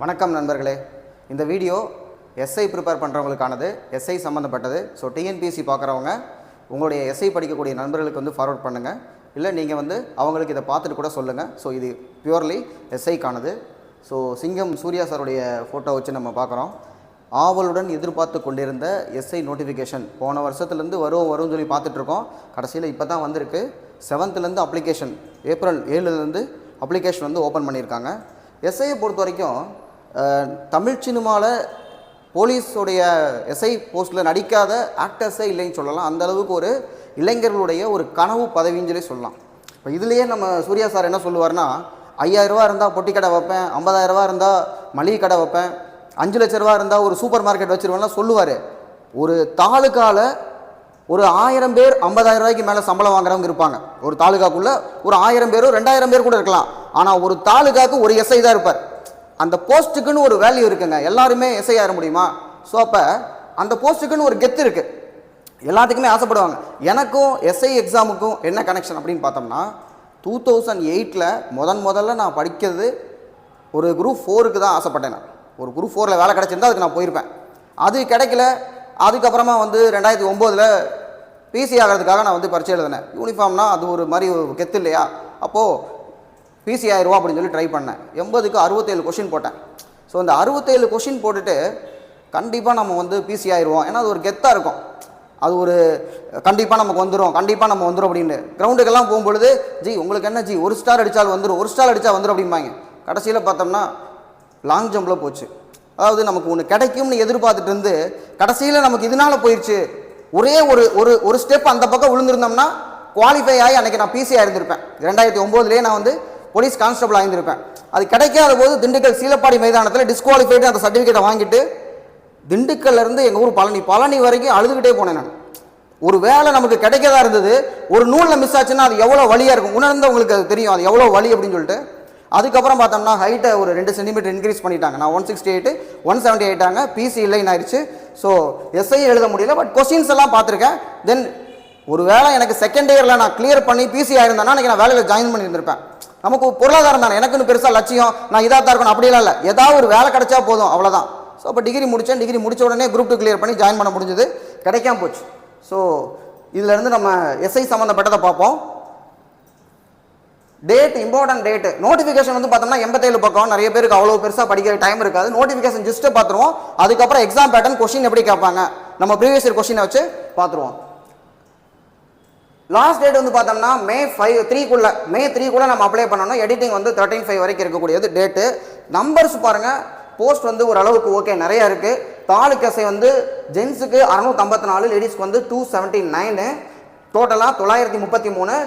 வணக்கம் நண்பர்களே. இந்த வீடியோ எஸ்ஐ ப்ரிப்பேர் பண்ணுறவங்களுக்கானது, எஸ்ஐ சம்மந்தப்பட்டது. ஸோ டிஎன்பிஎஸ்சி பார்க்குறவங்க உங்களுடைய எஸ்ஐ படிக்கக்கூடிய நண்பர்களுக்கு வந்து ஃபார்வர்ட் பண்ணுங்கள். இல்லை நீங்கள் அவங்களுக்கு இதை பார்த்துட்டு கூட சொல்லுங்கள். ஸோ இது பியூர்லி எஸ்ஐக்கானது. ஸோ சிங்கம் சூர்யா சாருடைய ஃபோட்டோ வச்சு நம்ம பார்க்குறோம். ஆவலுடன் எதிர்பார்த்து கொண்டிருந்த எஸ்ஐ நோட்டிஃபிகேஷன் போன வருஷத்துலேருந்து வரும்னு சொல்லி பார்த்துட்ருக்கோம். கடைசியில் இப்போ தான் வந்திருக்கு. 7th அப்ளிகேஷன், ஏப்ரல் 7 அப்ளிகேஷன் வந்து ஓப்பன் பண்ணியிருக்காங்க. எஸ்ஐயை பொறுத்த வரைக்கும் தமிழ் சினிமாவில் போலீஸுடைய எஸ்ஐ போஸ்ட்டில் நடிக்காத ஆக்டர்ஸே இல்லைன்னு சொல்லலாம். அந்த அளவுக்கு ஒரு இளைஞர்களுடைய ஒரு கனவு பதவின்னு சொல்லி சொல்லலாம். இப்போ இதுலேயே நம்ம சூர்யா சார் என்ன சொல்லுவார்னா, 5000 ரூபா இருந்தால் பொட்டி கடை வைப்பேன், 50,000 ரூபா இருந்தால் மளிகை கடை வைப்பேன், 5 லட்ச ரூபா இருந்தால் ஒரு சூப்பர் மார்க்கெட் வச்சுருவேன்லாம் சொல்லுவார். ஒரு தாலுக்காவில் ஒரு 1000 பேர் 50,000 ரூபாய்க்கு மேலே சம்பளம் வாங்குறவங்க இருப்பாங்க. ஒரு தாலுக்காக்குள்ளே ஒரு 1000 பேரோ 2000 பேர் கூட இருக்கலாம். ஆனால் ஒரு தாலுக்காவுக்கு ஒரு எஸ்ஐ தான் இருப்பார். அந்த போஸ்ட்டுக்குன்னு ஒரு வேல்யூ இருக்குங்க. எல்லாருமே எஸ்ஐ ஆக முடியுமா? ஸோ அப்போ அந்த போஸ்ட்டுக்குன்னு ஒரு கெத்து இருக்குது. எல்லாத்துக்குமே ஆசைப்படுவாங்க. எனக்கும் எஸ்ஐ எக்ஸாமுக்கும் என்ன கனெக்ஷன் அப்படின்னு பார்த்தோம்னா, 2008 முதல்ல நான் படிக்கிறது ஒரு குரூப் 4க்கு தான் ஆசைப்பட்டேன். நான் ஒரு குரூப் 4 வேலை கிடச்சிருந்தா அதுக்கு நான் போயிருப்பேன். அது கிடைக்கல. அதுக்கப்புறமா 2009 பிசி ஆகிறதுக்காக நான் பரீட்சை எழுதினேன். யூனிஃபார்ம்னா அது ஒரு மாதிரி கெத்து இல்லையா? அப்போது பிசி ஆயிடுவா அப்படின்னு சொல்லி ட்ரை பண்ணேன். 80க்கு 67 கொஷின் போட்டேன். ஸோ அந்த 67 கொஷின் போட்டுட்டு கண்டிப்பாக நம்ம பிசி ஆயிடுவோம். ஏன்னா அது ஒரு கெத்தாக இருக்கும். அது ஒரு கண்டிப்பாக நம்ம வந்துடும் அப்படின்னு கிரவுண்டுக்கெல்லாம் போகும்பொழுது, ஜி உங்களுக்கு என்ன ஜி, ஒரு ஸ்டார் அடித்தால் வந்துடும், ஒரு ஸ்டார் அடித்தா வந்துடும் அப்படிம்பாங்க. கடைசியில் பார்த்தோம்னா லாங் ஜம்பில் போச்சு. அதாவது நமக்கு ஒன்று கிடைக்கும்னு எதிர்பார்த்துட்டு இருந்து கடைசியில் நமக்கு இதனால போயிடுச்சு. ஒரே ஒரு ஸ்டெப் அந்த பக்கம் விழுந்திருந்தோம்னா குவாலிஃபை ஆகி அன்றைக்கி நான் பிசி ஆயிருந்திருப்பேன். 2009 நான் போலீஸ் கான்ஸ்டபிள் ஆகியிருப்பேன். அது கிடைக்காத போது திண்டுக்கல் சீலப்பாடி மைதானத்தில் டிஸ்குவாலிஃபைடு அந்த சர்டிஃபிகேட்டை வாங்கிட்டு திண்டுக்கல்லேருந்து எங்கள் ஊர் பழனி வரைக்கும் அழுதுகிட்டே போனேன் நான். ஒரு வேலை நமக்கு கிடைக்கதா இருந்தது, ஒரு நூலில் மிஸ் ஆச்சுன்னா அது எவ்வளோ வலியாக இருக்கும். உணர்ந்தவங்களுக்கு அது தெரியும் அது எவ்வளோ வலி அப்படின்னு சொல்லிட்டு. அதுக்கப்புறம் பார்த்தோம்னா ஹைட்டை ஒரு 2 சென்டிமீட்டர் இன்க்ரீஸ் பண்ணிட்டாங்க. நான் 168 178 ஆங்க. பிசி இல்லைன்னு ஆயிடுச்சு. ஸோ எஸ்ஐ எழுத முடியல. பட் கொஸ்டின்ஸ் எல்லாம் பார்த்துருக்கேன். தென் ஒரு வேளை எனக்கு செகண்ட் இயரில் நான் கிளியர் பண்ணி பிசி ஆயிருந்தேன்னா எனக்கு நான் வேலையில் ஜாயின் பண்ணியிருந்திருப்பேன். நமக்கு பொருளாதாரம் தானே, எனக்குன்னு பெருசாக லட்சியம் நான் இதாக தான் இருக்கணும் அப்படிலாம் இல்லை. ஏதாவது ஒரு வேலை கிடைச்சா போதும், அவ்வளோதான். ஸோ அப்போ டிகிரி முடித்த உடனே குரூப் 2 கிளியர் பண்ணி ஜாயின் பண்ண முடிஞ்சது. கிடைக்காம போச்சு. ஸோ இதிலேருந்து நம்ம எஸ்ஐ சம்மந்தப்பட்டதை பார்ப்போம். Date, important date. நோட்டிஃபிகேஷன் பார்த்தோம்னா 87 பக்கம். நிறைய பேருக்கு அவ்வளோ பெருசாக படிக்கிற டைம் இருக்காது. நோட்டிஃபிகேஷன் ஜஸ்ட்டு பார்த்துருவோம். அதுக்கப்புறம் எக்ஸாம் பேட்டர்ன், கொஸ்டின் எப்படி கேட்பாங்க, நம்ம ப்ரீவியஸ் இயர் கொஸ்டினை வச்சு பார்த்துருவோம். லாஸ்ட் டேட் பார்த்தோம்னா மே 3 நம்ம அப்ளை பண்ணணும். எடிட்டிங் 13/5 வரைக்கும் இருக்கக்கூடியது டேட்டு. நம்பர்ஸ் பாருங்கள். போஸ்ட் ஒரு அளவுக்கு ஓகே, நிறையா இருக்குது. தாலுக்கு எஸ்ஐ ஜென்ஸுக்கு 654, லேடிஸ்க்கு 279, டோட்டலாக 933.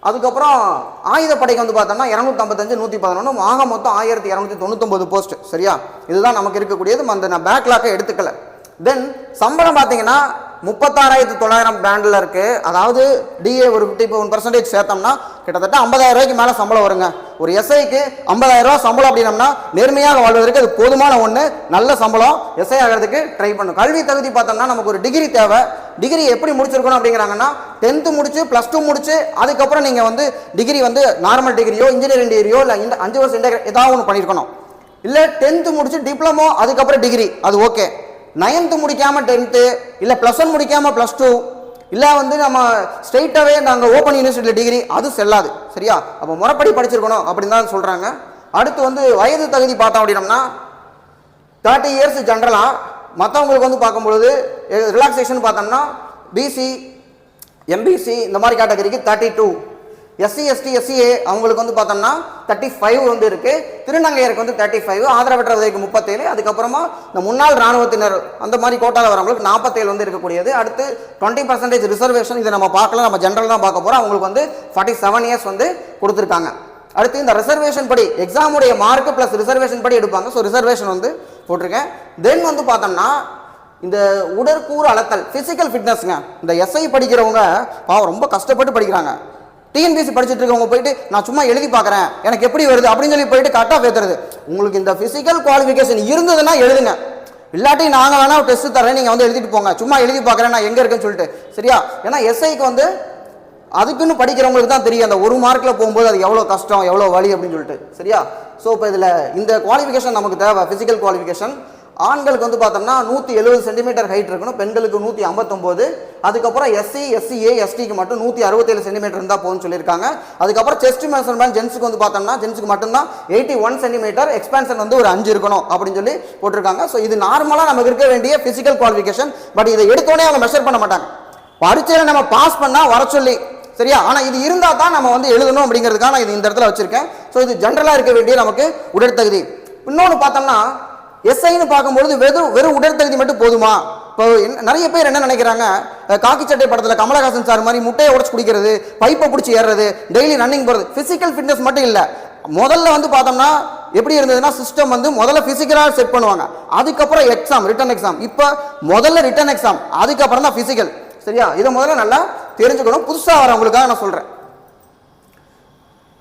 அதுக்கப்புறம் ஆயுதப்படைக்கு பார்த்தோம்னா 255, 111, ஆக மொத்தம் 1299 போஸ்ட். சரியா? இதுதான் நமக்கு இருக்கக்கூடியது. நான் பேக்லாக்கை எடுத்துக்கல. தென் சம்பளம் பார்த்தீங்கன்னா 36,900 பேண்டில் இருக்குது. அதாவது டிஏ ஒரு 51% சேர்த்தோம்னா கிட்டத்தட்ட 50,000 ரூபாய்க்கு மேலே சம்பளம் வருங்க. ஒரு எஸ்ஐக்கு 50,000 ரூபா சம்பளம் அப்படின்னம்னா நேர்மையாக வாழ்வதற்கு அது போதுமான ஒன்று. நல்ல சம்பளம். எஸ்ஐ ஆகிறதுக்கு ட்ரை பண்ணும். கல்வி தகுதி பார்த்தோம்னா நமக்கு ஒரு டிகிரி தேவை. டிகிரி எப்படி முடிச்சிருக்கணும் அப்படிங்கிறாங்கன்னா 10th முடிச்சு +2 முடிச்சு அதுக்கப்புறம் நீங்கள் டிகிரி நார்மல் டிகிரியோ இன்ஜினியரிங் டிகிரியோ இல்லை 5 வருஷம் இன்டெகிரேட் ஏதாவது ஒன்று பண்ணியிருக்கணும். இல்லை 10th முடிச்சு டிப்ளமோ அதுக்கப்புறம் டிகிரி, அது ஓகே. 9th முடிக்காமல் 10th, இல்லை +1 முடிக்காமல் +2, இல்லை நம்ம ஸ்ட்ரெயிட்டாகவே நாங்கள் ஓப்பன் யூனிவர்சிட்டியில் டிகிரி, அது செல்லாது. சரியா? அப்போ முறைப்படி படிச்சிருக்கணும் அப்படின்னு தான் சொல்கிறாங்க. அடுத்து வயது தகுதி பார்த்தோம் அப்படின்னம்னா 30 இயர்ஸ் ஜென்ரலாக. மற்றவங்களுக்கு பார்க்கும்பொழுது ரிலாக்ஸேஷன் பார்த்தோம்னா பிசி, எம்பிசி இந்த மாதிரி கேட்டகரிக்கு 32, எஸ்சி எஸ்டி எஸ்சிஏ அவங்களுக்கு பார்த்தோம்னா 35 இருக்குது. திருநங்கையருக்கு 35, ஆதரவற்ற உதவிக்கு 37, அதுக்கப்புறமா இந்த முன்னாள் இராணுவத்தினர் அந்த மாதிரி கோட்டாவில் வரவங்களுக்கு 47 இருக்கக்கூடியது. அடுத்து 20% ரிசர்வேஷன். இதை நம்ம பார்க்கலாம், நம்ம ஜென்ரல் தான் பார்க்க போகிறோம். அவங்களுக்கு 47 இயர்ஸ் கொடுத்துருக்காங்க. அடுத்து இந்த ரிசர்வேஷன் படி எக்ஸாமுடைய மார்க் ப்ளஸ் ரிசர்வேஷன் படி எடுப்பாங்க. ஸோ ரிசர்வேஷன் போட்டிருக்கேன். தென் பார்த்தோம்னா இந்த உடற்கூறு அளத்தல், ஃபிசிக்கல் ஃபிட்னஸ்ங்க. இந்த எஸ்ஐ படிக்கிறவங்க பாவம் ரொம்ப கஷ்டப்பட்டு படிக்கிறாங்க. டிஎன்பிஎஸ்சி படிச்சுட்டு இருக்கவங்க போயிட்டு நான் சும்மா எழுதி பார்க்குறேன் எனக்கு எப்படி வருது அப்படின்னு சொல்லி போயிட்டு கரெக்டாக பேசுறது. உங்களுக்கு இந்த ஃபிசிக்கல் குவாலிஃபிகேஷன் இருந்ததுன்னா எழுதுங்க. இல்லாட்டி நாங்கள் வேணால் டெஸ்ட் தரேன், நீங்கள் எழுதிட்டு போங்க. சும்மா எழுதி பார்க்குறேன் நான் எங்கே இருக்குன்னு சொல்லிட்டு. சரியா? ஏன்னா எஸ்ஐக்கு அதுக்குன்னு படிக்கிறவங்களுக்கு தான் தெரியும் அந்த 1 மார்க்கில் போகும்போது அது எவ்வளோ கஷ்டம் எவ்வளோ வலி அப்படின்னு சொல்லிட்டு. சரியா? ஸோ இப்போ இதில் இந்த குவாலிஃபிகேஷன் நமக்கு தேவை, ஃபிசிக்கல் குவாலிஃபிகேஷன். ஆண்களுக்கு வந்து பார்த்தோம்னா 170 சென்டிமீட்டர் ஹைட் இருக்கணும், பெண்களுக்கு 159. அதுக்கப்புறம் எஸ்சி எஸ்சிஏ எஸ்டிக்கு மட்டும் 167 சென்டிமீட்டர் இருந்தால் போகும்னு சொல்லியிருக்காங்க. அதுக்கப்புறம் செஸ்ட் மெஷர்மெண்ட் ஜென்ஸுக்கு வந்து பார்த்தோம்னா ஜென்ஸுக்கு மட்டும்தான் 81 சென்டிமீட்டர், எக்ஸ்பான்ஷன் வந்து ஒரு 5 இருக்கணும் அப்படின்னு சொல்லி போட்டிருக்காங்க. ஸோ இது நார்மலாக நமக்கு இருக்க வேண்டிய ஃபிசிக்கல் குவாலிஃபிகேஷன். பட் இதை எடுத்தோடனே அவங்க மெஷர் பண்ண மாட்டாங்க, பரீட்சையில் நம்ம பாஸ் பண்ணால் வர சொல்லி, சரியா? ஆனால் இது இருந்தால் தான் நம்ம வந்து எழுதணும் அப்படிங்கிறதுக்காக நான் இது இந்த இடத்துல வச்சிருக்கேன். ஸோ இது ஜென்ரலாக இருக்க வேண்டிய நமக்கு உடற்தகுதி. இன்னொன்று பார்த்தோம்னா எஸ்ஐன்னு பார்க்கும்பொழுது வெறும் உடற்தகுதி மட்டும் போதுமா? இப்போ நிறைய பேர் என்ன நினைக்கிறாங்க, காக்கி சட்டை படத்தில் கமலஹாசன் சார் மாதிரி முட்டையை உடச்சு குடிக்கிறது, பைப்பை பிடிச்சி ஏறுறது, டெய்லி ரன்னிங் போகிறது, ஃபிசிக்கல் ஃபிட்னஸ் மட்டும் இல்லை. முதல்ல வந்து பார்த்தோம்னா எப்படி இருந்ததுன்னா சிஸ்டம் வந்து முதல்ல ஃபிசிக்கலாக செட் பண்ணுவாங்க, அதுக்கப்புறம் எக்ஸாம், ரிட்டன் எக்ஸாம். இப்போ முதல்ல ரிட்டன் எக்ஸாம், அதுக்கப்புறம் தான் ஃபிசிக்கல், சரியா? இதை முதல்ல நல்லா தெரிஞ்சுக்கணும், புதுசாக வரவங்களுக்காக நான் சொல்கிறேன்.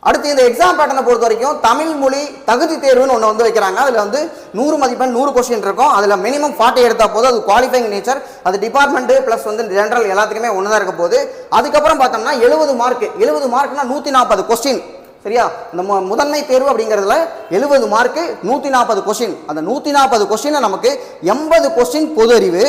அடுத்து இந்த எக்ஸாம் பேட்டர்னை பொறுத்த வரைக்கும் தமிழ் மொழி தகுதி தேர்வுன்னு ஒன்று வந்து வைக்கிறாங்க. அதில் வந்து 100 மதிப்பெண் 100 கொஸ்டின் இருக்கும். அதில் மினிமம் 40 எடுத்தால் போதும். அது குவாலிஃபைங் நேச்சர், அது டிபார்ட்மெண்ட்டு ப்ளஸ் வந்து ஜென்ரல் எல்லாத்துக்குமே ஒன்று தான் இருக்க போகுது. அதுக்கப்புறம் பார்த்தோம்னா 70 மார்க், 70 மார்க்னா 140 கொஸ்டின், சரியா? இந்த முதன்மை தேர்வு அப்படிங்கிறதுல 70 மார்க்கு 140 கொஸ்டின். அந்த 140 கொஸ்டினை நமக்கு 80 கொஸ்டின் பொது அறிவு,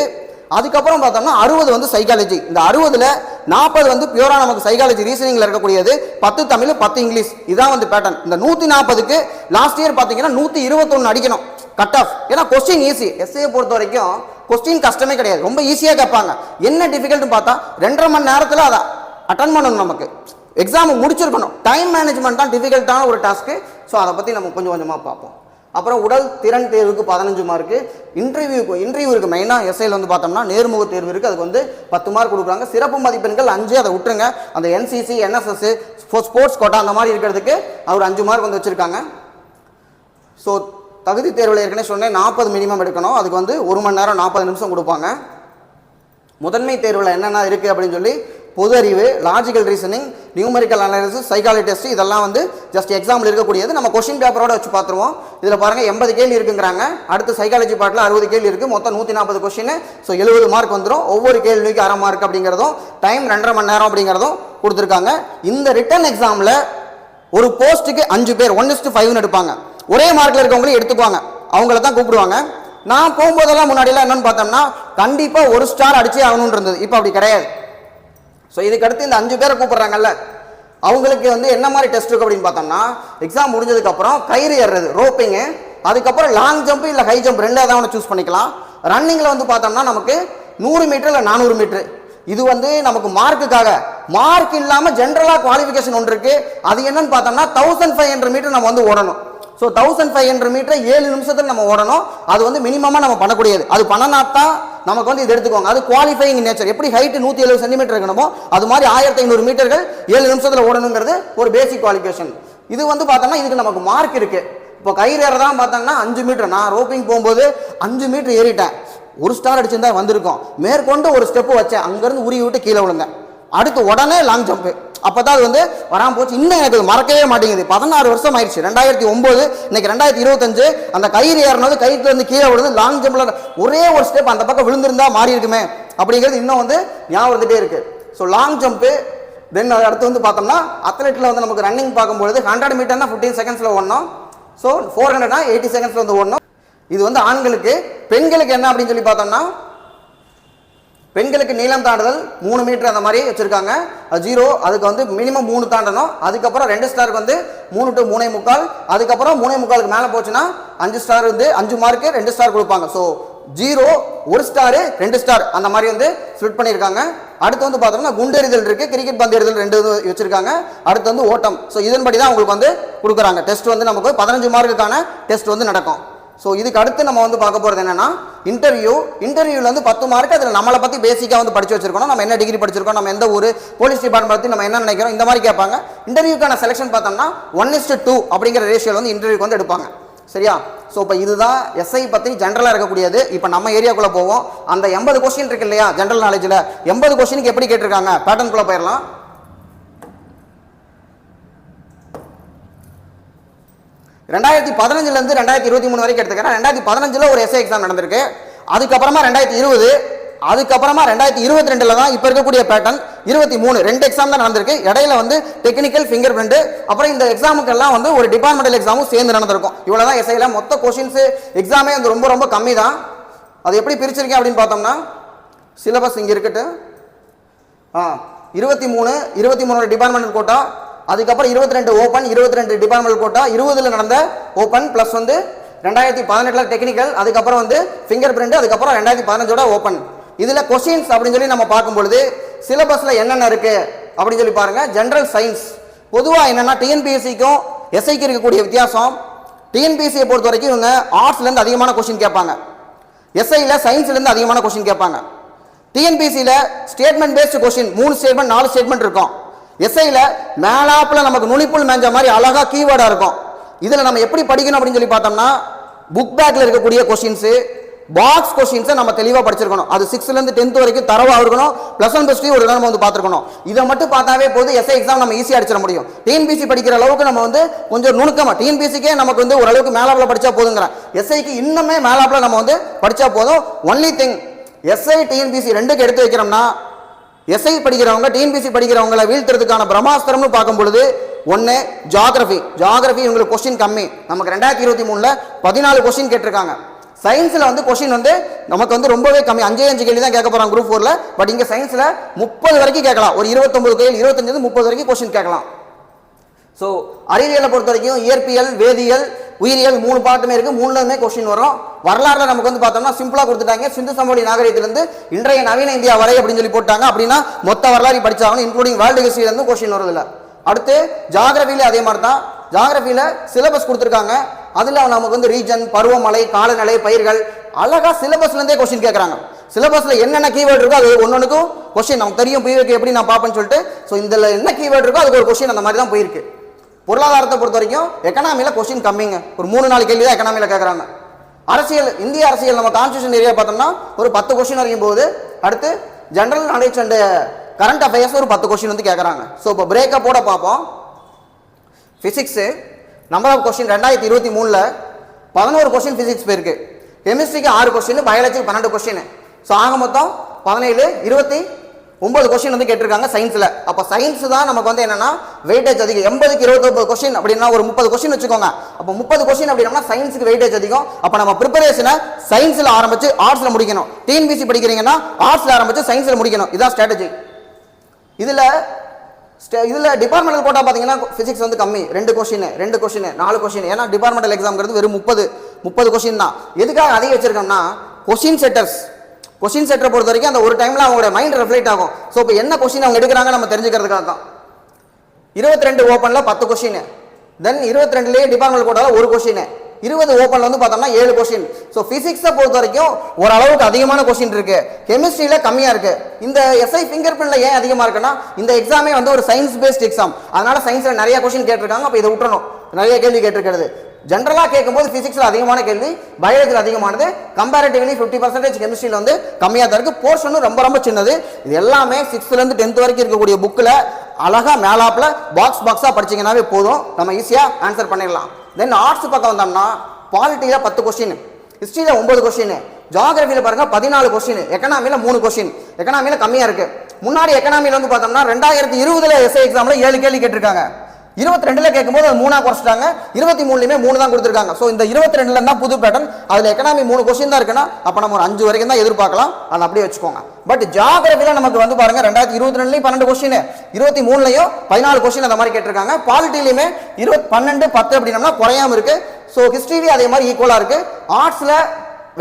அதுக்கப்புறம் பார்த்தோம்னா 60 வந்து சைக்காலஜி. இந்த 60ல் 40 வந்து பியூரா நமக்கு சைக்காலஜி ரீசனிங்ல இருக்கக்கூடியது, 10 தமிழ் 10 இங்கிலீஷ். இதான் வந்து பேட்டர்ன். இந்த 140க்கு லாஸ்ட் இயர் பார்த்தீங்கன்னா 121 அடிக்கணும் கட் ஆஃப். ஏன்னா கொஸ்டின் ஈஸி. எஸ்ஏ பொறுத்த வரைக்கும் கொஸ்டின் கஷ்டமே கிடையாது, ரொம்ப ஈஸியாக கேட்பாங்க. என்ன டிஃபிகல்ட்னு பார்த்தா 2.5 மணி நேரத்தில் அதை அட்டன் பண்ணணும், நமக்கு எக்ஸாம் முடிச்சிருக்கணும். டைம் மேனேஜ்மெண்ட் தான் டிஃபிகல்ட்டான ஒரு டாஸ்க்கு. ஸோ அதை பற்றி நம்ம கொஞ்சம் கொஞ்சமாக பார்ப்போம். அப்புறம் உடல் திறன் தேர்வுக்கு 15 மார்க்கு, இன்டர்வியூ இருக்குது. மெயினாக எஸ்ஐயில் வந்து பார்த்தோம்னா நேர்முக தேர்வு இருக்குது, அதுக்கு வந்து 10 மார்க் கொடுக்குறாங்க. சிறப்பு மதிப்பெண்கள் 5, அதை விட்டுருங்க. அந்த என்சிசி என்எஸ்எஸ் ஸ்போர்ட்ஸ் கோட்டா அந்த மாதிரி இருக்கிறதுக்கு அவர் 5 மார்க் வந்து வச்சுருக்காங்க. ஸோ தகுதி தேர்வில் ஏற்கனவே சொன்னேன் 40 மினிமம் எடுக்கணும், அதுக்கு வந்து 1 மணி நேரம் 40 நிமிஷம் கொடுப்பாங்க. முதன்மை தேர்வில் என்னென்ன இருக்குது அப்படின்னு சொல்லி பொது அறிவு, logical reasoning, numerical analysis, psychology test, இதெல்லாம் வந்து ஜஸ்ட் எக்ஸாம்பிள் இருக்கக்கூடியது. நம்ம கொஸ்டின் பேப்பரோட வச்சு பார்த்துருவோம். இதில் பாருங்கள் 80 கேள்வி இருக்குங்கிறாங்க. அடுத்து சைக்காலஜி பார்ட்டில் 60 கேள்வி இருக்குது, மொத்தம் 140 கொஸ்டின். ஸோ 70 மார்க் வந்துடும். ஒவ்வொரு கேள்விக்கு அரை மார்க் அப்படிங்கிறதும், டைம் 2.5 மணி நேரம் அப்படிங்கிறதும் கொடுத்துருக்காங்க. இந்த ரிட்டன் எக்ஸாமில் ஒரு போஸ்ட்டுக்கு 5 பேர் 1:5 எடுப்பாங்க. ஒரே மார்க்கில் இருக்கவங்களையும் எடுத்துக்குவாங்க, அவங்கள தான் கூப்பிடுவாங்க. நான் போகும்போதெல்லாம் முன்னாடியெல்லாம் என்னன்னு பார்த்தோம்னா கண்டிப்பாக 1 ஸ்டார் அடிச்சே ஆகணும்னு இருந்தது. இப்போ அப்படி கிடையாது. ஸோ இதுக்கு அடுத்து இந்த 5 பேரை கூப்பிட்றாங்கல்ல, அவங்களுக்கு வந்து என்ன மாதிரி டெஸ்ட் இருக்கு அப்படின்னு பார்த்தோம்னா எக்ஸாம் முடிஞ்சதுக்கப்புறம் கயிறு ஏறுறது, ரோப்பிங்கு, அதுக்கப்புறம் லாங் ஜம்ப் இல்லை ஹை ஜம்ப் ரெண்டாக தான் சூஸ் பண்ணிக்கலாம். ரன்னிங்கில் வந்து பார்த்தோம்னா நமக்கு 100 மீட்டர் இல்லை 400 மீட்டர். இது வந்து நமக்கு மார்க்குக்காக, மார்க் இல்லாமல் ஜென்ரலாக குவாலிஃபிகேஷன் ஒன்று இருக்குது. அது என்னன்னு பார்த்தோம்னா 1500 மீட்டர் நம்ம வந்து ஓடணும். ஸோ 1500 மீட்டர் 7 நிமிஷத்தில் நம்ம ஓடணும். அது வந்து மினிமமாக நம்ம பண்ணக்கூடியது. அது பண்ணனாத்தான் நமக்கு வந்து இது எடுத்துக்கோங்க. அது குவாலிஃபைங் நேச்சர். எப்படி ஹைட்டு 170 சென்டிமீட்டர் இருக்கணுமோ அது மாதிரி 1500 மீட்டர்கள் 7 நிமிஷத்தில் ஓடணுங்கிறது ஒரு பேசிக் குவாலிஃபிகேஷன். இது வந்து பார்த்தோம்னா இதுக்கு நமக்கு மார்க் இருக்கு. இப்போ கயிறு ஏறதான் பார்த்தோம்னா 5 மீட்டர், நான் ரோப்பிங் போகும்போது 5 மீட்டர் ஏறிட்டேன், 1 ஸ்டார் அடிச்சிருந்தா வந்திருக்கும். மேற்கொண்டு ஒரு ஸ்டெப்பு வச்சேன், அங்கேருந்து உருவி விட்டு கீழே விழுந்தேன். அடுத்து உடனே லாங் ஜம்ப், அப்பதான் அது வந்து வராமல் போச்சு. இன்னும் எனக்கு மறக்கவே மாட்டேங்குது. 16 வருஷம் ஆயிடுச்சு, 2009, இன்னைக்கு 2025. அந்த கயிறு ஏறினது கயிற்றுல இருந்து கீழே விழுந்து லாங் ஜம்ப்ல ஒரே ஒரு ஸ்டெப் அந்த பக்கம் விழுந்திருந்தா மாறி இருக்குமே அப்படிங்கிறது இன்னும் வந்து ஞாபகம் வந்துட்டே இருக்கு. So long jump. தென் அடுத்து வந்து பார்த்தோம்னா அத்லெட்டில் வந்து நமக்கு ரன்னிங் பார்க்கும்பொழுது 100 மீட்டர்னா 15 செகண்ட்ஸில் ஓடணும். ஸோ 400னா 80 செகண்ட்ஸில் வந்து ஓடணும். இது வந்து ஆண்களுக்கு. பெண்களுக்கு என்ன அப்படின்னு சொல்லி பார்த்தோம்னா பெண்களுக்கு நீளம் தாண்டுதல் 3 மீட்டர் அந்த மாதிரி வச்சிருக்காங்க. 0, அதுக்கு வந்து மினிமம் 3 தாண்டணும். அதுக்கப்புறம் 2 ஸ்டாருக்கு வந்து 3 to 3.25, அதுக்கப்புறம் 3.25க்கு மேலே போச்சுன்னா 5 ஸ்டார் வந்து 5 மார்க்கு 2 ஸ்டார் கொடுப்பாங்க. ஸோ 0, 1 ஸ்டாரு 2 ஸ்டார் அந்த மாதிரி வந்து ஸ்பிளிட் பண்ணியிருக்காங்க. அடுத்து வந்து பார்த்தோம்னா குண்டெறிதல் இருக்குது, கிரிக்கெட் பந்து எறிதல் 2 வச்சிருக்காங்க. அடுத்து வந்து ஓட்டம். ஸோ இதன்படி தான் உங்களுக்கு வந்து கொடுக்குறாங்க. டெஸ்ட் வந்து நமக்கு 15 மார்க்குக்கான டெஸ்ட் வந்து நடக்கும். ஸோ இதுக்கு அடுத்து நம்ம வந்து பார்க்க போகிறது என்னன்னா இன்டர்வியூவில் வந்து 10 மார்க். அதில் நம்மளை பற்றி பேசிக்காக வந்து படிச்சு வச்சிருக்கணும். நம்ம என்ன டிகிரி படிச்சிருக்கோம், நம்ம எந்த ஊர், போலீஸ் டிபார்ட்மெண்ட் பற்றி நம்ம என்ன நினைக்கிறோம், இந்த மாதிரி கேட்பாங்க. இன்டர்வியூக்கான செலெக்ஷன் பார்த்தோம்னா 1:2 அப்படிங்கிற ரேஷியோவில் வந்து இன்டர்வியூக்கு வந்து எடுப்பாங்க. சரியா? ஸோ இப்போ இதுதான் எஸ்ஐ பற்றி ஜென்ரலாக இருக்கக்கூடியது. இப்போ நம்ம ஏரியாக்குள்ளே போவோம். அந்த 80 கொஸ்டின் இருக்கு இல்லையா ஜென்ரல் நாலேஜில், 80 கொஸ்டினுக்கு எப்படி கேட்டிருக்காங்க பேட்டர்னுக்குள்ளே போயிடலாம். 2015 2023 வரைக்கும் எடுத்துக்கிறேன். 2015 ஒரு எஸ்ஐ எக்ஸாம் நடந்திருக்கு. அதுக்கப்புறமா 2020, அதுக்கப்புறமா 2022 தான் இப்போ இருக்கக்கூடிய பேட்டர்ன் 23 2 எக்ஸாம் தான் நடந்திருக்கு. இடையில வந்து டெக்னிக்கல், ஃபிங்கர் பிரிண்ட், அப்புறம் இந்த எக்ஸாமுக்கெல்லாம் வந்து ஒரு டிபார்ட்மெண்டல் எக்ஸாமும் சேர்ந்து நடந்திருக்கும். இவ்வளோதான் எஸ்ஐல மொத்த கொஷின்ஸ் எக்ஸாமே வந்து ரொம்ப ரொம்ப கம்மி தான். அது எப்படி பிரிச்சிருக்கேன் அப்படின்னு பார்த்தோம்னா சிலபஸ் இங்கே இருக்கட்டு. 23 டிபார்ட்மெண்டல் கோட்டா, அதுக்கப்புறம் 22 ஓப்பன், 22 டிபார்ட்மெண்டல் கோட்டா, 20 நடந்த ஓப்பன் ப்ளஸ் வந்து 2018 டெக்னிக்கல், அதுக்கப்புறம் வந்து ஃபிங்கர் பிரிண்ட், அதுக்கப்புறம் 2015 ஓப்பன். இதில் கொஸ்டின்ஸ் அப்படின்னு சொல்லி நம்ம பார்க்கும்பொழுது சிலபஸில் என்னென்ன இருக்குது அப்படின்னு சொல்லி பாருங்கள். ஜென்ரல் சயின்ஸ் பொதுவாக என்னென்னா டிஎன்பிஎஸ்சிக்கும் எஸ்ஐக்கு இருக்கக்கூடிய வித்தியாசம், டிஎன்பிஎஸ்சியை பொறுத்த வரைக்கும் இவங்க ஆர்ட்ஸ்லேருந்து அதிகமான கொஸ்டின் கேட்பாங்க, எஸ்ஐயில் சயின்ஸ்லேருந்து அதிகமான கொஸ்டின் கேட்பாங்க. டிஎன்பிஎஸ்சியில் statement based question 3 statement 4 statement இருக்கும். எஸ்ஐயில் மேலாப்பில் நமக்கு நுனிப்புள் மேஞ்ச மாதிரி அழகாக கீவேர்டாக இருக்கும். இதில் நம்ம எப்படி படிக்கணும் அப்படின்னு சொல்லி பார்த்தோம்னா புக் பேக்கில் இருக்கக்கூடிய கொஸ்டின்ஸு, பாக்ஸ் கொஸ்டின்ஸை நம்ம தெளிவாக படிச்சிருக்கணும். அது 6லேருந்து 10th வரைக்கும் தரவாக இருக்கணும். +1 +2 ஒரு நம்ம வந்து பார்த்துருக்கணும். இதை மட்டும் பார்த்தாவே போது எஸ்ஐ எக்ஸாம் நம்ம ஈஸியாக அடிச்சிட முடியும். டிஎன்பிஎஸ்சி படிக்கிற அளவுக்கு நம்ம வந்து கொஞ்சம் நுணுக்கமாக, டிஎன்பிஎஸ்சிக்கே நமக்கு வந்து ஓரளவுக்கு மேலாப்பில் படித்தா போதுங்கிறேன். எஸ்ஐக்கு இன்னுமே மேலாப்பில் நம்ம வந்து படித்தா போதும். ஒன்லி திங் எஸ்ஐ டிஎன்பிஎஸ்சி ரெண்டுக்கு எடுத்து வைக்கிறோம்னா எஸ்ஐ படிக்கிறவங்க டிஎன்பிஎஸ்சி படிக்கிறவங்களை வீழ்த்துறதுக்கான பிரம்மாஸ்திரம்னு பார்க்கும் பொழுது ஒன்று ஜியாகிரபி. இவங்களுக்கு கொஸ்டின் கம்மி. நமக்கு 2023 14 கொஸ்டின் கேட்டிருக்காங்க. சயின்ஸில் வந்து கொஸ்டின் வந்து நமக்கு வந்து ரொம்பவே கம்மி, 5 கேள்வி தான் கேட்க போகிறாங்க குரூப் 4ல். பட் இங்கே சயின்ஸில் 30 வரைக்கும் கேட்கலாம். ஒரு 29 கேள்வி, 25 30 வரைக்கும் கொஸ்டின் கேட்கலாம். ஸோ அறிவியலை பொறுத்த வரைக்கும் இயற்பியல், வேதியியல், உயிரியல் 3 பாட்டுமே இருக்குது. 3லுமே கொஸ்டின் வரும். வரலாறுல நமக்கு வந்து பார்த்தோம்னா சிம்பிளாக கொடுத்துட்டாங்க. சிந்து சமவெளி நாகரிகத்திலிருந்து இன்றைய நவீன இந்தியா வரை அப்படின்னு சொல்லி போட்டாங்க. அப்படின்னா மொத்த வரலாறு படிச்சாகணும், இன்க்ளூடிங் வேர்ல்டு ஹிஸ்ட்ரியிலேருந்து கொஸ்டின் வருதில்ல. அடுத்து ஜியாகிரபியில அதே மாதிரி தான். ஜியாகிரபியில சிலபஸ் கொடுத்துருக்காங்க. அதில் நமக்கு வந்து ரீஜன், பருவமழை, காலநிலை, பயிர்கள் அழகாக சிலபஸ்லேருந்தே கொஸ்டின் கேட்குறாங்க. சிலபஸில் என்னென்ன கீவேர்டு இருக்கோ அது ஒன்னொன்றுக்கும் கொஸ்டின் நமக்கு தெரியும். பிவிக்கு எப்படி நான் பார்ப்பேன்னு சொல்லிட்டு ஸோ இதில் என்ன கீவேர்டு இருக்கோ அதுக்கு ஒரு கொஸ்டின் அந்த மாதிரி தான் போயிருக்கு. பொருளாதாரத்தை பொறுத்த வரைக்கும் எக்கனாமியில் கொஸ்டின் கம்மிங்க. ஒரு 3-4 கேள்வி தான் எக்கனாமியில் கேட்குறாங்க. அரசியல், இந்திய அரசியல் நம்ம கான்ஸ்டியூஷன் ஏரியா பார்த்தோம்னா ஒரு 10 கொஸ்டின் வரைக்கும் போகுது. அடுத்து general knowledge and current affairs ஒரு 10 கொஸ்டின் வந்து கேட்குறாங்க. ஸோ இப்போ பிரேக்கப்போட பார்ப்போம். Physics number of question 2023 11 question physics போயிருக்கு. கெமிஸ்ட்ரிக்கு 6 கொஸ்டின், பயாலஜிக்கு 12 கொஸ்டின். ஸோ ஆக மொத்தம் 17 29 கொஸ்டின் வந்து கேட்டிருக்காங்க சயின்ஸில். அப்போ சயின்ஸ் தான் நமக்கு வந்து என்னன்னா வெயிட்டேஜ் அதிகம். 80க்கு 29 கொஸ்டின் அப்படின்னா ஒரு 30 கொஸ்டின் வச்சுக்கோங்க. அப்போ 30 கொஸ்டின் அப்படின்னா சயின்ஸுக்கு வெயிட்டேஜ் அதிகம். அப்போ நம்ம ப்ரிப்பரேஷனை சயின்ஸில் ஆரம்பிச்சு ஆர்ட்ஸில் முடிக்கணும். டிஎன்பிஎஸ்சி படிக்கிறீங்கன்னா ஆர்ட்ஸில் ஆரம்பிச்சு சயின்ஸில் முடிக்கணும். இதுதான் ஸ்ட்ராட்டஜி. இதில் டிபார்ட்மெண்டல் கோட்டா பார்த்தீங்கன்னா ஃபிசிக்ஸ் வந்து கம்மி, 2 கொஸ்டின் 4 கொஸ்டின். ஏன்னா டிபார்ட்மெண்டல் எக்ஸாம்ங்கிறது வெறும் 30 கொஸ்டின் தான். எதுக்காக அதிகம் வச்சிருக்கோம்னா கொஸ்டின் செட்டரை பொறுத்த வரைக்கும் அந்த ஒரு டைமில் அவங்களோட மைண்ட் ரெஃப்ளெக்ட் ஆகும். ஸோ இப்போ என்ன கொஸ்டின் அவங்க எடுக்கிறாங்க நம்ம தெரிஞ்சுக்கிறதுக்காக தான். 22 ஓப்பனில் 10 கொஸ்டின், தென் 22லேயே டிபார்ட்மெண்டல் கோட்டாவில் 1 கொஸ்டின், 20 ஓப்பனில் வந்து பார்த்தோம்னா 7 கொஸ்டின். ஸோ ஃபிசிக்ஸை பொறுத்த வரைக்கும் ஓரளவுக்கு அதிகமான கொஸ்டின் இருக்கு. கெமிஸ்ட்ரியில் கம்மியாக இருக்கு. இந்த எஸ்ஐ ஃபிங்கர் பிரிண்ட்ல ஏன் அதிகமாக இருக்குன்னா இந்த எக்ஸாமே வந்து ஒரு சயின்ஸ் பேஸ்ட் எக்ஸாம். அதனால சயின்ஸில் நிறைய கொஸ்டின் கேட்டிருக்காங்க. அப்போ இதை விட்டுறணும். நிறைய கேள்வி கேட்டிருக்கிறது ஜென்ரலாக கேட்கும்போது ஃபிசிக்ஸில் அதிகமான கேள்வி, பயாலஜியில் அதிகமானது, கம்பேரிட்டிவ்லி 50% கெமிஸ்ட்ரியில் வந்து கம்மியாக தான் இருக்குது. போர்ஷனும் ரொம்ப ரொம்ப சின்னது. இது எல்லாமே 6லேருந்து 10th வரைக்கும் இருக்கக்கூடிய புக்கில் அழகாக மேலாப்பில் பாக்ஸாக படிச்சிங்கன்னாவே போதும், நம்ம ஈஸியாக ஆன்சர் பண்ணிடலாம். தென் ஆர்ட்ஸ் பக்கம் வந்தோம்னா பாலிட்டியில் 10 கொஸ்டின், ஹிஸ்ட்ரியில் 9 கொஸ்டின், ஜியாகிரபியில் பாருங்க 14 கொஸ்டின், எக்கனாமியில் 3 கொஸ்டின். எக்கனாமியில் கம்மியாக இருக்குது. முன்னாடி எக்கனாமியில் வந்து பார்த்தோம்னா 2020 எஸ்ஐ எக்ஸாமில் 7 கேள்வி கேட்டிருக்காங்க. 22 கேட்கும்போது அது 3 குறைச்சிட்டாங்க. 23லையுமே 3 தான் கொடுத்துருக்காங்க. ஸோ இந்த 22 தான் புது பேட்டர்ன். அதில் எக்கனாமி 3 கொஸ்டின் தான் இருக்குன்னா அப்போ நம்ம ஒரு 5 வரைக்கும் தான் எதிர்பார்க்கலாம். அதை அப்படியே வச்சுக்கோங்க. பட் ஜியாகிரபியில் நமக்கு வந்து பாருங்க 2022லையும் 12 கொஸ்டின், 23லையும் 14 கொஸ்டின் அந்த மாதிரி கேட்டிருக்காங்க. பாலிட்டிலையுமே 12 10 அப்படின்னா குறையாம இருக்கு. ஸோ ஹிஸ்ட்ரியிலேயே அதே மாதிரி ஈக்குவலாக இருக்கு. ஆர்ட்ஸில்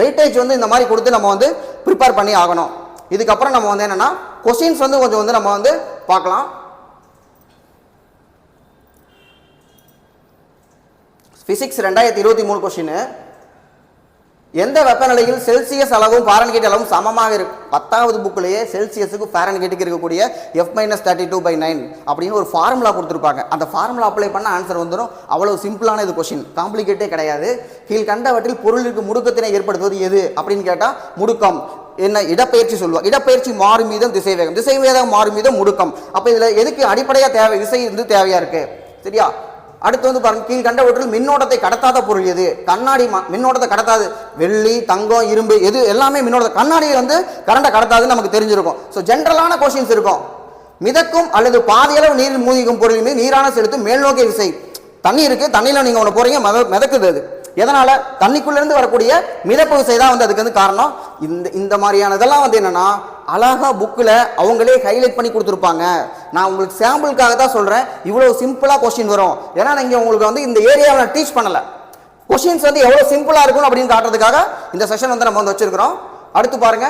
வெயிட்டேஜ் வந்து இந்த மாதிரி கொடுத்து நம்ம வந்து ப்ரிப்பேர் பண்ணி ஆகணும். இதுக்கப்புறம் நம்ம வந்து என்னன்னா கொஸ்டின்ஸ் வந்து கொஞ்சம் வந்து நம்ம வந்து பார்க்கலாம். பிசிக்ஸ் 2023 கொஸ்டின், எந்த வெப்பநிலையில் செல்சியஸ் அளவும் ஃபாரன்ஹீட் அளவும் சமமாக இருக்கு? 10வது புக்லேயே செல்சியஸுக்கு ஃபாரன்ஹீட்டுக்கு இருக்கக்கூடிய F-32/9 அப்படின்னு ஒரு ஃபார்முலா கொடுத்துருப்பாங்க. அந்த ஃபார்முலா அப்ளை பண்ண ஆன்சர் வந்துடும். அவ்வளவு சிம்பிளான இது கொஸ்டின், காம்ப்ளிகேட்டே கிடையாது. கீழ் கண்டவற்றில் பொருளுக்கு முடுக்கத்தினை ஏற்படுத்துவது எது அப்படின்னு கேட்டால் முடுக்கம். என்ன இடப்பெயர்ச்சி சொல்லுவாங்க. இடப்பெயர்ச்சி மாறும் மீதம் திசைவேகம், திசைவேகம் மாறும் மீதம் முடுக்கம். அப்போ இதில் எதுக்கு அடிப்படையாக தேவை விசை வந்து தேவையாக இருக்கு. சரியா? அடுத்து வந்து பாருங்க, கீழ்கண்டவற்றில் மின்னோட்டத்தை கடத்தாத பொருள் எது? கண்ணாடி மின்னோட்டத்தை கடத்தாது. வெள்ளி, தங்கம், இரும்பு எது எல்லாமே மின்னோட்டத்தை, கண்ணாடி வந்து கரண்டை கடத்தாதுன்னு நமக்கு தெரிஞ்சிருக்கும். ஸோ ஜென்ரலான கொஸ்டின்ஸ் இருக்கும். மிதக்கும் அல்லது பாதியளவு நீரில் மூழ்கும் பொருளின் மீது நீரான செலுத்தும் மேல்நோக்கிய விசை. தண்ணி இருக்கு, தண்ணியில் நீங்க ஒன்று போறீங்க, மிதக்குது. அது எதனால? தண்ணிக்குள்ள இருந்து வரக்கூடிய மிதப்பு விசை தான் வந்து அதுக்கு வந்து காரணம். இந்த மாதிரியான இதெல்லாம் வந்து என்னன்னா அழகா புக்கில் அவங்களே ஹைலைட் பண்ணி கொடுத்துருப்பாங்க. நான் உங்களுக்கு சாம்பிளுக்காக தான் சொல்றேன், இவ்வளவு சிம்பிளா கொஸ்டின் வரும். ஏன்னா நீங்க உங்களுக்கு வந்து இந்த ஏரியாவை நான் டீச் பண்ணல, கொஸ்டின்ஸ் வந்து எவ்வளவு சிம்பிளா இருக்கும் அப்படின்னு காட்டுறதுக்காக இந்த செஷன் வந்து நம்ம வந்து வச்சிருக்கிறோம். அடுத்து பாருங்க,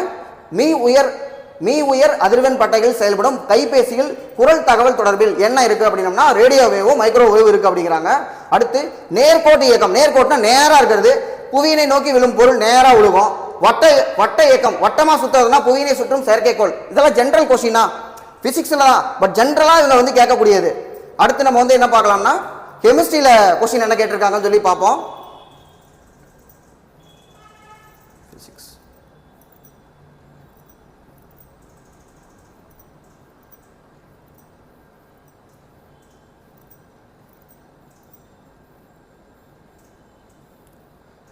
மீ உயர் அதிர்வெண் பட்டைகள் செயல்படும் கைபேசியில் குரல் தகவல் தொடர்பில் என்ன இருக்கு அப்படின்னா ரேடியோ வேவோ மைக்ரோவேவ் இருக்கு அப்படிங்கிறாங்க. அடுத்து நேர்கோட்டு இயக்கம், நேர்கோட்டுனா நேரா இருக்கிறது, புவியினை நோக்கி விழும் பொருள் நேரா விழுகும். வட்ட இயக்கம், வட்டமா சுத்துறதுனா புவியினை சுற்றும் செயற்கைக்கோள். இதெல்லாம் ஜென்ரல் கொஸ்டினா பிசிக்ஸ்ல தான், பட் ஜென்ரலா இதுல வந்து கேட்கக்கூடியது. அடுத்து நம்ம வந்து என்ன பார்க்கலாம்னா கெமிஸ்ட்ரியில கொஸ்டின் என்ன கேட்டிருக்காங்கன்னு சொல்லி பார்ப்போம்.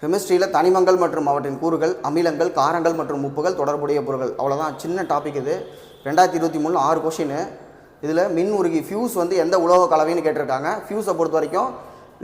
கெமிஸ்ட்ரியில் தனிமங்கள் மற்றும் அவற்றின் கூறுகள், அமிலங்கள், காரங்கள் மற்றும் உப்புகள், தொடர்புடைய பொருட்கள். அவ்வளோதான், சின்ன டாபிக் இது. 2023 6 கொஸ்டின். இதில் மின் உருகி ஃபியூஸ் வந்து எந்த உலோக கலவைன்னு கேட்டிருக்காங்க. ஃபியூஸை பொறுத்த வரைக்கும்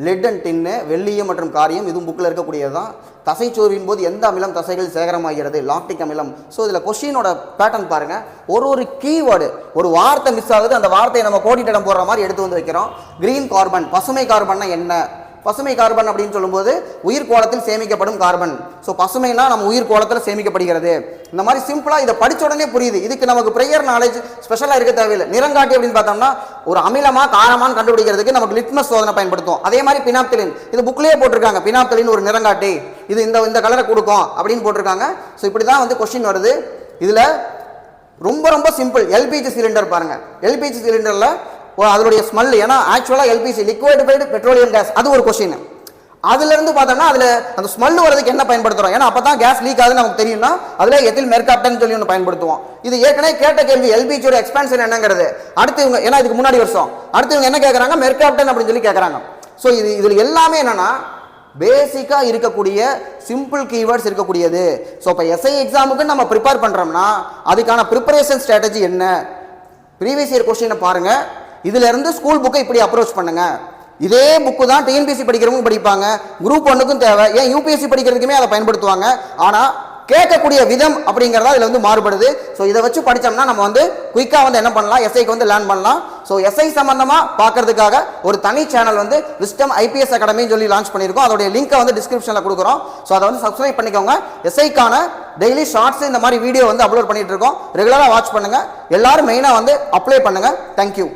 லெட் அண்ட் டின்னு, வெள்ளியம் மற்றும் காரியம், இதுவும் புக்கில் இருக்கக்கூடியது தான். தசைச்சோர்வின் போது எந்த அமிலம் தசைகள் சேகரமாகிறது? லாக்டிக் அமிலம். ஸோ இதில் கொஸ்டினோட பேட்டர்ன் பாருங்கள், ஒரு கீவேர்டு, ஒரு வார்த்தை மிஸ் ஆகுது, அந்த வார்த்தையை நம்ம கோடிட்டிடம் போடுற மாதிரி எடுத்து வந்து வைக்கிறோம். கிரீன் கார்பன், பசுமை கார்பன்னா என்ன? பசுமை கார்பன் அப்படின்னு சொல்லும்போது உயிர் கோளத்தில் சேமிக்கப்படும் கார்பன். ஸோ பசுமைனா நம்ம உயிர் கோளத்தில் சேமிக்கப்படுகிறது. இந்த மாதிரி சிம்பிளாக இதை படிச்ச உடனே புரியுது. இதுக்கு நமக்கு ப்ரையர் நாலேஜ் ஸ்பெஷலாக இருக்க தேவையில்லை. நிறங்காட்டி அப்படின்னு பார்த்தோம்னா ஒரு அமிலமா காரமான்னு கண்டுபிடிக்கிறதுக்கு நமக்கு லிட்மஸ் சோதனை பயன்படுத்தும். அதே மாதிரி பினாப்தலின், இது புக்லேயே போட்டிருக்காங்க, பினாப்தலின் ஒரு நிறங்காட்டி, இது இந்த கலரை கொடுக்கும் அப்படின்னு போட்டிருக்காங்க. ஸோ இப்படி தான் வந்து கொஸ்டின் வருது. இதில் ரொம்ப சிம்பிள். எல்பிஜி சிலிண்டர் பாருங்க, எல்பிஜி சிலிண்டரில் அதனுடைய ஸ்மெல், ஏன்னா ஆக்சுவலாக எல்பிஜி லிக்விஃபைடு பெட்ரோலியம் கேஸ், அது ஒரு கொஸ்டின். அதுல இருந்து பார்த்தோம்னா அதுல அந்த ஸ்மெல் வரதுக்கு என்ன பயன்படுத்துறோம்? ஏன்னா அப்பதான் கேஸ் லீக் ஆகுதுன்னு நமக்கு தெரியும்னா அதுல எத்தில் மெர்காப்டன் சொல்லி ஒன்று பயன்படுத்துவோம். இது ஏற்கனவே கேட்ட கேள்வி, எல்பிஜியோட எக்ஸ்பான்ஷன் என்னங்கிறது. அடுத்து இவங்க, ஏன்னா இதுக்கு முன்னாடி வருஷம், அடுத்து இவங்க என்ன கேட்கறாங்க? மெர்காப்டன் அப்படின்னு சொல்லி கேட்கறாங்க. ஸோ இதுல எல்லாமே என்னன்னா பேசிக்கா இருக்கக்கூடிய சிம்பிள் கீவேர்ட்ஸ் இருக்கக்கூடியது. ஸோ இப்போ எஸ்ஐ எக்ஸாமுக்கு நம்ம ப்ரிப்பேர் பண்றோம்னா அதுக்கான ப்ரிப்பரேஷன் ஸ்ட்ராட்டஜி என்ன? ப்ரீவியஸ் இயர் கொஸ்டினை பாருங்க, இதுல இருந்து ஸ்கூல் புக்கை இப்படி அப்ரோச் பண்ணுங்க. இதே புக்கு தான் டிஎன்பிஎஸ்சி படிக்கிறவங்க படிப்பாங்க, குரூப் 1க்கும் தேவை, ஏன் யூபிஎஸ்சி படிக்கிறதுக்குமே அதை பயன்படுத்துவாங்க. ஆனால் கேட்கக்கூடிய விதம் அப்படிங்கிறதா இதில் வந்து மாறுபடுது. ஸோ இதை வச்சு படித்தோம்னா நம்ம வந்து குயிக்காக வந்து என்ன பண்ணலாம், எஸ்ஐக்கு வந்து லேர்ன் பண்ணலாம். ஸோ எஸ்ஐ சம்பந்தமாக பார்க்கறதுக்காக ஒரு தனி சேனல் வந்து விஸ்டம் ஐபிஎஸ் அகாடமின்னு சொல்லி லான்ச் பண்ணியிருக்கோம். அதோடைய லிங்கை வந்து டிஸ்கிரிப்ஷனில் கொடுக்குறோம். ஸோ அதை வந்து சப்ஸ்கிரைப் பண்ணிக்கோங்க. எஸ்ஐக்கான டெய்லி ஷார்ட்ஸ் இந்த மாதிரி வீடியோ வந்து அப்லோட் பண்ணிட்டு இருக்கோம். ரெகுலராக வாட்ச் பண்ணுங்க. எல்லாரும் மெயினாக வந்து அப்ளை பண்ணுங்க. தேங்க்யூ.